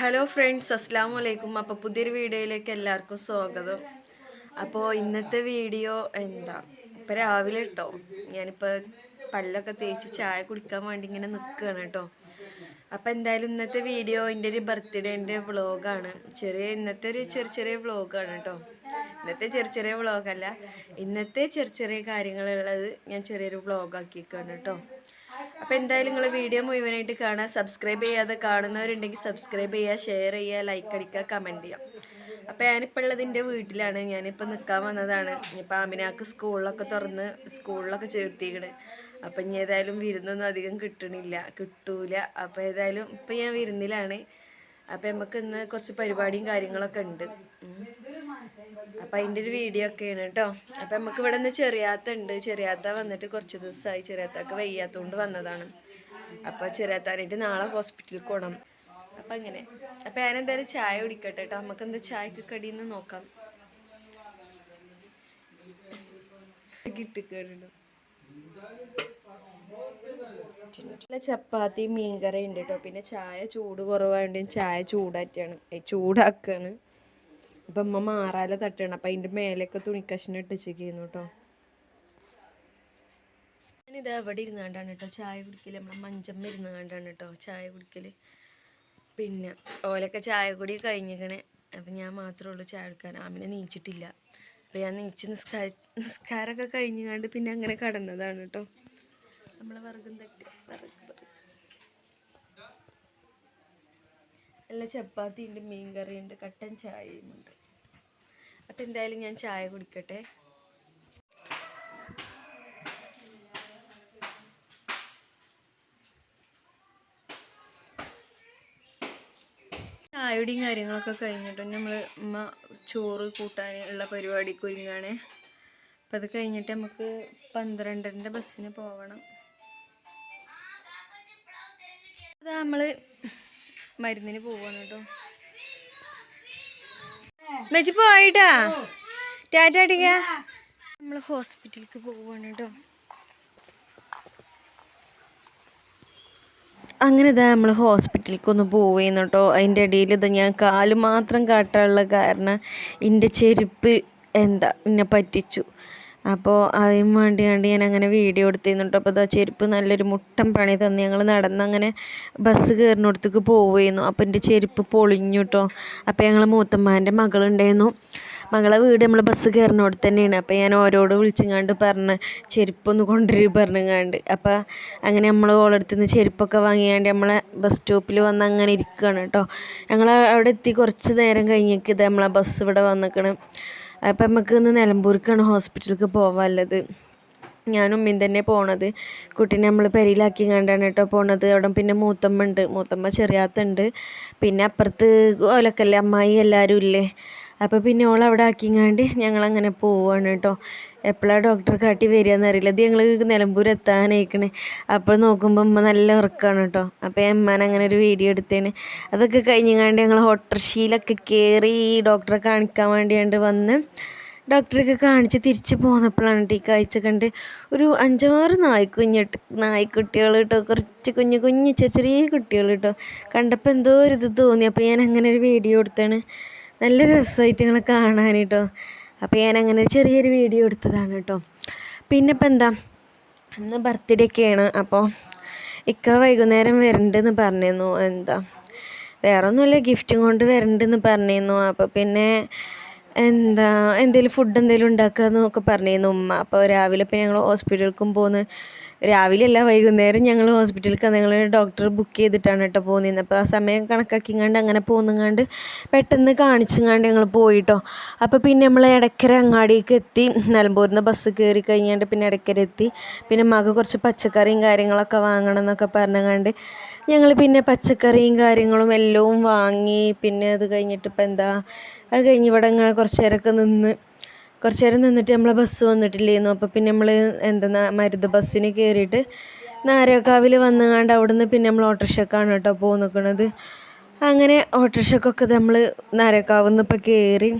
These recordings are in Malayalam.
ഹലോ ഫ്രണ്ട്സ്, അസ്സലാമു അലൈക്കും. അപ്പോൾ പുതിയൊരു വീഡിയോയിലേക്ക് എല്ലാവർക്കും സ്വാഗതം. അപ്പോൾ ഇന്നത്തെ വീഡിയോ ഇപ്പോൾ രാവിലെ കേട്ടോ, ഞാനിപ്പോൾ പല്ലൊക്കെ തേച്ച് ചായ കുടിക്കാൻ വേണ്ടി ഇങ്ങനെ നിൽക്കുകയാണ് കേട്ടോ. അപ്പോൾ എന്തായാലും ഇന്നത്തെ വീഡിയോ എൻ്റെ ഒരു ബർത്ത്ഡേൻ്റെ വ്ളോഗാണ്. ഇന്നത്തെ ഒരു ചെറിയ വ്ളോഗാണ് കേട്ടോ. ഇന്നത്തെ ചെറിയ വ്ളോഗല്ല, ഇന്നത്തെ ചെറിയ കാര്യങ്ങളുള്ളത് ഞാൻ ചെറിയൊരു വ്ളോഗാക്കിയിരിക്കുകയാണ് കേട്ടോ. അപ്പോൾ എന്തായാലും നിങ്ങൾ വീഡിയോ മുഴുവനായിട്ട് കാണാം. സബ്സ്ക്രൈബ് ചെയ്യാതെ കാണുന്നവരുണ്ടെങ്കിൽ സബ്സ്ക്രൈബ് ചെയ്യുക, ഷെയർ ചെയ്യുക, ലൈക്ക് അടിക്കുക, കമൻറ്റ് ചെയ്യുക. അപ്പോൾ ഞാനിപ്പോൾ ഉള്ളത് എൻ്റെ വീട്ടിലാണ്. ഞാനിപ്പോൾ നിൽക്കാൻ വന്നതാണ്. ഇപ്പോൾ ആമിനാക്ക് സ്കൂളിലൊക്കെ തുറന്ന് സ്കൂളിലൊക്കെ ചേർത്തിക്കണ്. അപ്പം ഇനി ഏതായാലും വിരുന്നൊന്നും അധികം കിട്ടൂല. അപ്പോൾ ഏതായാലും ഇപ്പം ഞാൻ വിരുന്നിലാണ്. അപ്പം നമുക്ക് ഇന്ന് കുറച്ച് പരിപാടിയും കാര്യങ്ങളൊക്കെ ഉണ്ട്. അപ്പം അതിൻ്റെ ഒരു വീഡിയോ ഒക്കെയാണ് കേട്ടോ. അപ്പം നമുക്ക് ഇവിടെ നിന്ന് ചെറിയാത്ത വന്നിട്ട് കുറച്ച് ദിവസമായി. ചെറിയാത്തക്ക് വയ്യാത്തതുകൊണ്ട് വന്നതാണ്. അപ്പോൾ ചെറിയാത്താനായിട്ട് നാളെ ഹോസ്പിറ്റലിൽ പോകണം. അപ്പം അങ്ങനെ. അപ്പം ഞാനെന്തായാലും ചായ കുടിക്കട്ടെ കേട്ടോ. നമുക്ക് എന്താ ചായക്ക് കടിയെന്ന് നോക്കാം. കിട്ടിക്കേട്ടോ. ചപ്പാത്തി മീൻകറി ഉണ്ട് കേട്ടോ. പിന്നെ ചായ ചൂട് കുറവായതുകൊണ്ട് ചായ ചൂടാക്കാണ്. അപ്പം അമ്മ മാറാല തട്ടണം. അപ്പം അതിൻ്റെ മേലെയൊക്കെ തുണിക്കഷ്ണം ഇട്ടിച്ചിരിക്കുന്നു കേട്ടോ. ഞാനിത് അവിടെ ഇരുന്നാണ്ടാണ് കേട്ടോ ചായ കുടിക്കൽ. നമ്മളെ മഞ്ചമ്മ ഇരുന്നാണ്ടാണ് കേട്ടോ ചായ കുടിക്കൽ. പിന്നെ ഓലൊക്കെ ചായ കുടി കഴിഞ്ഞിക്കണേ. അപ്പം ഞാൻ മാത്രമേ ഉള്ളൂ ചായ എടുക്കാൻ. ആമിനെ നീച്ചിട്ടില്ല. അപ്പം ഞാൻ നീച്ച് നിസ്കാരമൊക്കെ കഴിഞ്ഞാണ്ട് പിന്നെ അങ്ങനെ കടന്നതാണ് കേട്ടോ. നമ്മളെ വിറകും തട്ടി നല്ല ചപ്പാത്തി ഉണ്ട്, മീൻകറി ഉണ്ട്, കട്ടൻ ചായയും ഉണ്ട്. അപ്പം എന്തായാലും ഞാൻ ചായ കുടിക്കട്ടെ. ചായയുടെയും കാര്യങ്ങളൊക്കെ കഴിഞ്ഞിട്ട് നമ്മൾ ചോറ് കൂട്ടാൻ ഉള്ള പരിപാടിക്ക് ഒരുങ്ങാണ്. അപ്പം അത് കഴിഞ്ഞിട്ട് നമുക്ക് 12:30 ബസ്സിന് പോകണം. അത് നമ്മൾ മരുന്നിന് പോവാണ് കേട്ടോ. മെച്ചി പോയിട്ടാ ടാറ്റ. നമ്മൾ ഹോസ്പിറ്റലിലേക്ക് പോവാണ് കേട്ടോ. അങ്ങനെ നമ്മൾ ഹോസ്പിറ്റലിലേക്ക് ഒന്ന് പോവുകയെന്ന് കേട്ടോ. അതിൻ്റെ ഇടയിൽ ഞാൻ കാല് മാത്രം കാട്ടാനുള്ള കാരണം എൻ്റെ ചെരുപ്പ് എന്നെ പറ്റിച്ചു. അപ്പോൾ അതിന് വേണ്ടിയാണ്ട് ഞാൻ അങ്ങനെ വീഡിയോ എടുത്തിരുന്നു കേട്ടോ. അപ്പോൾ ചെരുപ്പ് നല്ലൊരു മുട്ടൻ പണി തന്നു. ഞങ്ങൾ നടന്നങ്ങനെ ബസ് കയറിനടുത്തേക്ക് പോവുകയായിരുന്നു. അപ്പോൾ എൻ്റെ ചെരുപ്പ് പൊളിഞ്ഞു കേട്ടോ. അപ്പോൾ ഞങ്ങൾ മൂത്തമ്മാൻ്റെ മകളുണ്ടായിരുന്നു. മകളെ വീട് നമ്മൾ ബസ് കയറിനോട് തന്നെയാണ്. അപ്പോൾ ഞാൻ ഓരോട് വിളിച്ചങ്ങാണ്ട് ചെരുപ്പൊന്ന് പറഞ്ഞങ്ങാണ്ട്. അപ്പോൾ അങ്ങനെ നമ്മൾ ഓളടുത്തുനിന്ന് ചെരുപ്പൊക്കെ വാങ്ങിയാണ്ട് നമ്മളെ ബസ് സ്റ്റോപ്പിൽ വന്ന് അങ്ങനെ ഇരിക്കുകയാണ് കേട്ടോ. ഞങ്ങൾ അവിടെ എത്തി കുറച്ച് നേരം കഴിഞ്ഞേക്ക് നമ്മളെ ബസ് ഇവിടെ വന്നിക്കണം. അപ്പം നമുക്ക് ഇന്ന് നിലമ്പൂർക്കാണ് ഹോസ്പിറ്റലിലേക്ക് പോകാനുള്ളത്. ഞാനും ഉമ്മയും തന്നെ പോണത്. കുട്ടീനെ നമ്മൾ പെരയിലാക്കി കണ്ടാണ് കേട്ടോ പോണത്. അവിടെ പിന്നെ മൂത്തമ്മ ചെറിയാത്തുണ്ട്. പിന്നെ അപ്പുറത്ത് ഓലക്കല്ലേ അമ്മായി എല്ലാവരും ഇല്ലേ. അപ്പോൾ പിന്നെ ഓളവിടെ ആക്കിങ്ങാണ്ട് ഞങ്ങളങ്ങനെ പോവുകയാണ് കേട്ടോ. എപ്പോഴാണ് ഡോക്ടറെ കാട്ടി വരികയെന്ന് അറിയില്ല. ഇത് ഞങ്ങൾ നിലമ്പൂർ എത്താനായിക്കണേ. അപ്പോൾ നോക്കുമ്പോൾ ഉമ്മ നല്ല ഉറക്കമാണ് കേട്ടോ. അപ്പോൾ ഞാൻ അങ്ങനെ ഒരു വീഡിയോ എടുത്തേന്. അതൊക്കെ കഴിഞ്ഞങ്ങാണ്ട് ഞങ്ങൾ ഓട്ടോറിക്ഷയിലൊക്കെ കയറി ഡോക്ടറെ കാണിക്കാൻ വേണ്ടിയാണ്ട് വന്ന് ഡോക്ടറൊക്കെ കാണിച്ച് തിരിച്ച് പോന്നപ്പോഴാണ് ഈ കാഴ്ച കണ്ട് ഒരു 5-6 നായ്ക്കുട്ടികൾ കേട്ടോ. കുറച്ച് കുഞ്ഞു ചെറിയ കുട്ടികൾ കേട്ടോ. കണ്ടപ്പോൾ എന്തോ ഒരു ഇത് തോന്നി. അപ്പോൾ ഞാൻ അങ്ങനെ ഒരു വീഡിയോ എടുത്താണ്. നല്ല രസമായിട്ട് ഞങ്ങളെ കാണാൻ കേട്ടോ. അപ്പോൾ ഞാൻ അങ്ങനെ ചെറിയൊരു വീഡിയോ എടുത്തതാണ് കേട്ടോ. പിന്നെ ഇപ്പം ഇന്ന് ബർത്ത്ഡേ ഒക്കെയാണ്. അപ്പോൾ വൈകുന്നേരം വരണ്ടെന്ന് പറഞ്ഞിരുന്നു. വേറെ ഒന്നുമില്ല, ഗിഫ്റ്റും കൊണ്ട് വരണ്ടെന്ന് പറഞ്ഞിരുന്നു. അപ്പോൾ പിന്നെ എന്തെങ്കിലും ഫുഡ് എന്തെങ്കിലും ഉണ്ടാക്കുക എന്നൊക്കെ പറഞ്ഞിരുന്നു ഉമ്മ. അപ്പോൾ രാവിലെ പിന്നെ ഞങ്ങൾ ഹോസ്പിറ്റലിലേക്കും പോന്ന്. രാവിലെ അല്ല, വൈകുന്നേരം ഞങ്ങൾ ഹോസ്പിറ്റലിലേക്ക് ഞങ്ങൾ ഡോക്ടർ ബുക്ക് ചെയ്തിട്ടാണ് കേട്ടോ പോകുന്നത്. അപ്പോൾ ആ സമയം കണക്കാക്കിങ്ങാണ്ട് അങ്ങനെ പോകുന്നങ്ങാണ്ട് പെട്ടെന്ന് കാണിച്ചങ്ങാണ്ട് ഞങ്ങൾ പോയിട്ടോ. അപ്പോൾ പിന്നെ നമ്മൾ എടക്കര അങ്ങാടിക്ക് എത്തി. നിലമ്പൂരിൽ നിന്ന് ബസ് കയറി കഴിഞ്ഞാണ്ട് പിന്നെ എടക്കര എത്തി. പിന്നെ മക കുറച്ച് പച്ചക്കറിയും കാര്യങ്ങളൊക്കെ വാങ്ങണം എന്നൊക്കെ പറഞ്ഞങ്ങാണ്ട് ഞങ്ങൾ പിന്നെ പച്ചക്കറിയും കാര്യങ്ങളും എല്ലാം വാങ്ങി. പിന്നെ അത് കഴിഞ്ഞിട്ട് അത് കഴിഞ്ഞ് ഇവിടെ ഇങ്ങനെ കുറച്ച് നേരം നിന്നിട്ട് നമ്മളെ ബസ് വന്നിട്ടില്ലായിരുന്നു. അപ്പോൾ പിന്നെ നമ്മൾ മരുത് ബസ്സിന് കയറിയിട്ട് നാരകാവിൽ വന്നുകൊണ്ട് അവിടുന്ന് പിന്നെ നമ്മൾ ഓട്ടോറിക്ഷക്കാണ് കേട്ടോ നിൽക്കുന്നത്. അങ്ങനെ ഓട്ടോറിക്ഷക്കൊക്കെ നമ്മൾ നാരകാവിൽ നിന്ന് ഇപ്പോൾ കയറി.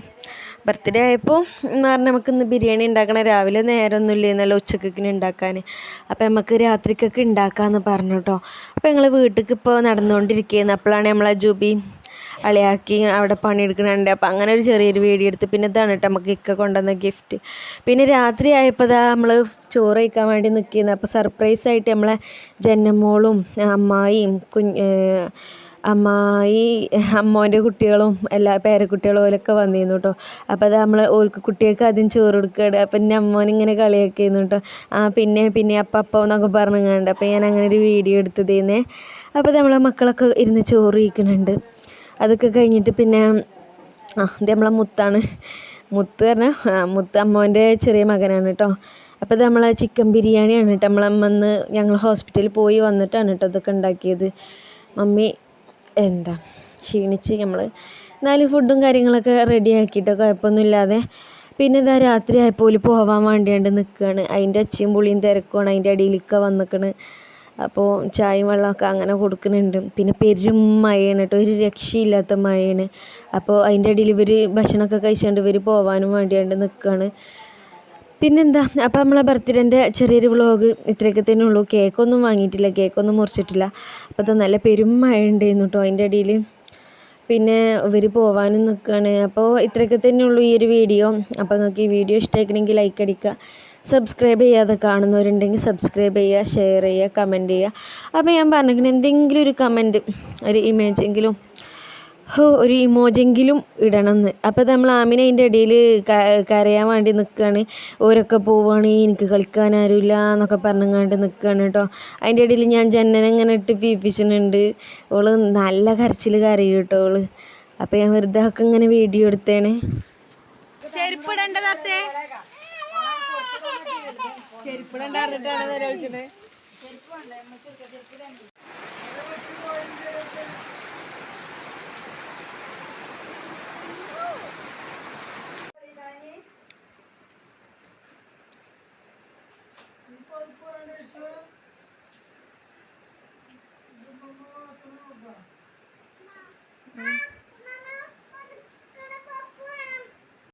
ബർത്ത്ഡേ ആയപ്പോൾ നമുക്കിന്ന് ബിരിയാണി ഉണ്ടാക്കണം. രാവിലെ നേരമൊന്നുമില്ല, നല്ല ഉച്ചക്കൊക്കെ ഉണ്ടാക്കാൻ. അപ്പോൾ നമുക്ക് രാത്രിക്കൊക്കെ ഉണ്ടാക്കാമെന്ന് പറഞ്ഞു കേട്ടോ. അപ്പോൾ ഞങ്ങൾ വീട്ടിലേക്ക് ഇപ്പോൾ നടന്നുകൊണ്ടിരിക്കുകയായിരുന്നു. അപ്പോഴാണ് നമ്മളെ ജൂബി അളിയാക്കി അവിടെ പണിയെടുക്കുന്നുണ്ട്. അപ്പോൾ അങ്ങനെ ഒരു ചെറിയൊരു വീഡിയോ എടുത്ത്. പിന്നെ ഇതാണ് കേട്ടോ നമുക്ക് ഇക്ക കൊണ്ടുവന്ന ഗിഫ്റ്റ്. പിന്നെ രാത്രി ആയപ്പോൾ നമ്മൾ ചോറ് കഴിക്കാൻ വേണ്ടി നിൽക്കുന്നത്. അപ്പോൾ സർപ്രൈസായിട്ട് നമ്മളെ ജന്നമോളും അമ്മായിയും അമ്മായി അമ്മോൻ്റെ കുട്ടികളും എല്ലാ പേരക്കുട്ടികളും ഓലൊക്കെ വന്നിരുന്നു കേട്ടോ. അപ്പോൾ അത് നമ്മൾ ഓൾക്ക് കുട്ടികൾക്ക് ആദ്യം ചോറ് കൊടുക്കുകയാണ്. അപ്പം എൻ്റെ അമ്മോനിങ്ങനെ കളിയാക്കിയിരുന്നു കേട്ടോ. പിന്നെ അപ്പം എന്നൊക്കെ പറഞ്ഞുകൊണ്ട്. അപ്പോൾ ഞാൻ അങ്ങനെ ഒരു വീഡിയോ എടുത്തതേന്നേ. അപ്പോൾ നമ്മളെ മക്കളൊക്കെ ഇരുന്ന് ചോറ് കഴിക്കുന്നുണ്ട്. അതൊക്കെ കഴിഞ്ഞിട്ട് പിന്നെ ഇത് നമ്മളെ മുത്താണ്. മുത്ത് പറഞ്ഞാൽ മുത്ത് അമ്മോൻ്റെ ചെറിയ മകനാണ് കേട്ടോ. അപ്പോൾ ഇത് നമ്മളെ ചിക്കൻ ബിരിയാണിയാണ് കേട്ടോ. നമ്മളമ്മന്ന് ഞങ്ങൾ ഹോസ്പിറ്റലിൽ പോയി വന്നിട്ടാണ് കേട്ടോ ഇതൊക്കെ ഉണ്ടാക്കിയത്. മമ്മി ക്ഷീണിച്ച് നമ്മൾ 4 ഫുഡും കാര്യങ്ങളൊക്കെ റെഡിയാക്കിയിട്ടോ കുഴപ്പമൊന്നുമില്ലാതെ. പിന്നെ ഇതാ രാത്രി ആയപ്പോൾ പോവാൻ വേണ്ടിയാണ്ട് നിൽക്കുകയാണ്. അതിൻ്റെ ഒച്ചയും പുളിയും തിരക്കുമാണ്. അതിൻ്റെ അടിയിലൊക്കെ വന്നിക്കണ്. അപ്പോൾ ചായയും വെള്ളമൊക്കെ അങ്ങനെ കൊടുക്കുന്നുണ്ട്. പിന്നെ പെരും മഴയാണ് കേട്ടോ, ഒരു രക്ഷയില്ലാത്ത മഴയാണ്. അപ്പോൾ അതിൻ്റെ ഇടയിൽ ഇവർ ഭക്ഷണമൊക്കെ കഴിച്ചുകൊണ്ട് ഇവർ പോകാനും വേണ്ടിയാണ്ട് നിൽക്കുകയാണ്. പിന്നെന്താ, അപ്പോൾ നമ്മളെ ബർത്ത്ഡേൻ്റെ ചെറിയൊരു വ്ളോഗ് ഇത്രയൊക്കെ തന്നെ ഉള്ളൂ. കേക്കൊന്നും വാങ്ങിയിട്ടില്ല, കേക്കൊന്നും മുറിച്ചിട്ടില്ല. അപ്പോൾ അത് നല്ല പെരും മഴ ഉണ്ടായിരുന്നു കേട്ടോ അതിൻ്റെ ഇടയിൽ. പിന്നെ ഇവർ പോകാനും നിൽക്കുകയാണ്. അപ്പോൾ ഇത്രയൊക്കെ തന്നെ ഉള്ളൂ ഈ ഒരു വീഡിയോ. അപ്പോൾ നിങ്ങൾക്ക് ഈ വീഡിയോ ഇഷ്ടമായിക്കണമെങ്കിൽ ലൈക്ക് അടിക്കുക. സബ്സ്ക്രൈബ് ചെയ്യാതെ കാണുന്നവരുണ്ടെങ്കിൽ സബ്സ്ക്രൈബ് ചെയ്യുക, ഷെയർ ചെയ്യുക, കമൻറ്റ് ചെയ്യുക. അപ്പോൾ ഞാൻ പറഞ്ഞിരിക്കുന്നത് എന്തെങ്കിലും ഒരു കമൻറ്റ്, ഒരു ഇമേജെങ്കിലും, ഒരു ഇമോജെങ്കിലും ഇടണമെന്ന്. അപ്പോൾ നമ്മൾ ആമിന അതിൻ്റെ ഇടയിൽ കരയാൻ വേണ്ടി നിൽക്കുകയാണ്. ഓരൊക്കെ പോവുകയാണ്, എനിക്ക് കളിക്കാൻ ആരുമില്ല എന്നൊക്കെ പറഞ്ഞങ്ങാണ്ട് നിൽക്കുകയാണ് കേട്ടോ. അതിൻ്റെ ഇടയിൽ ഞാൻ ജന്നനെ ഇങ്ങനെ ഇട്ട് പീപ്പിച്ചിട്ടുണ്ട്. ഓള് നല്ല കരച്ചിൽ കരയും കേട്ടോ ഓള്. അപ്പോൾ ഞാൻ വെറുതെ ഒക്കെ ഇങ്ങനെ വീഡിയോ എടുത്തേണ്.